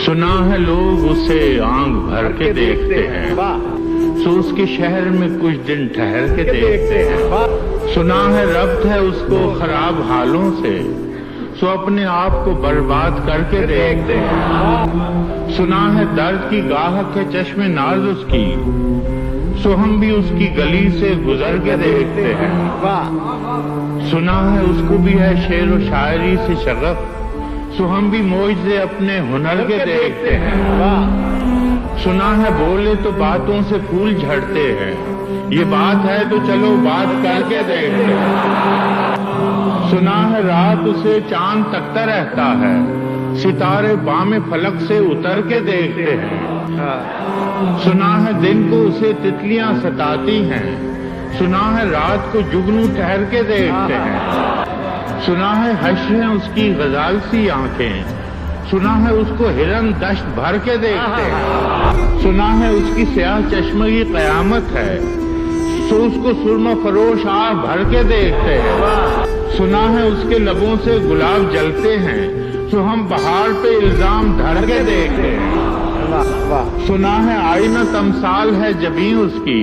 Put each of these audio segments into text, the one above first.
सुना है लोग उसे आंख भर के देखते हैं, सो उसके शहर में कुछ दिन ठहर के देखते हैं। सुना है रब्त है उसको खराब हालों से, सो अपने आप को बर्बाद करके देखते हैं। सुना है दर्द की गाहक है चश्मे नाज उसकी, सो हम भी उसकी गली से गुजर के देखते हैं। सुना है उसको भी है शेर व शायरी से शगफ, सो हम भी मौज से अपने हुनर के देखते हैं। सुना है बोले तो बातों से फूल झड़ते हैं, ये बात है तो चलो बात करके देखते हैं। सुना है रात उसे चांद तकता रहता है, सितारे बामे फलक से उतर के देखते हैं। सुना है दिन को उसे तितलियां सताती हैं, सुना है रात को जुगनू ठहर के देखते हैं। सुना है हश्र हैं उसकी गजाल सी आंखें, सुना है उसको हिरन दश्त भर के देखते हैं। सुना है उसकी स्याह चश्मे की कयामत है, सो उसको सुरमा फरोश आह भर के देखते हैं। सुना है उसके लबों से गुलाब जलते हैं, सो हम बहार पे इल्जाम धर के देखते हैं। सुना है आईना तमसाल है जबीं उसकी,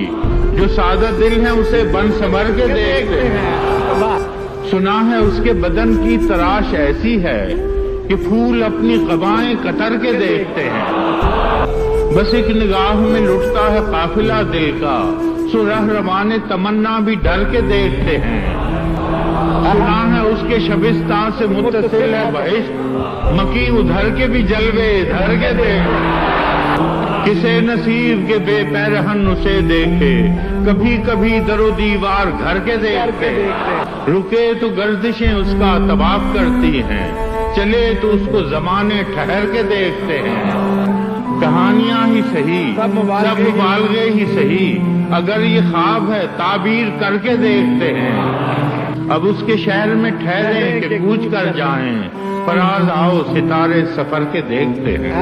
जो सादा दिल है उसे बन संवर के देखते हैं। सुना है उसके बदन की तराश ऐसी है कि फूल अपनी क़बाएं कतर के देखते हैं। बस एक निगाह में लुटता है काफिला दिल का, सो रहरवाने तमन्ना भी डर के देखते हैं। सुना है उसके शबिस्तान से मुत्तसिल है बहिश्त, मकी उधर के भी जलवे इधर के देखते हैं। किसे नसीब के बेपैरहन उसे देखे, कभी कभी दरो दीवार घर के देखते हैं। रुके तो गर्दिशें उसका तवाफ करती हैं, चले तो उसको जमाने ठहर के देखते हैं। कहानियां ही सही सब मुबालगे ही सही, अगर ये ख्वाब है ताबीर करके देखते हैं। अब उसके शहर में ठहरे कि कूच कर जाएं, फराज आओ सितारे सफर के देखते हैं।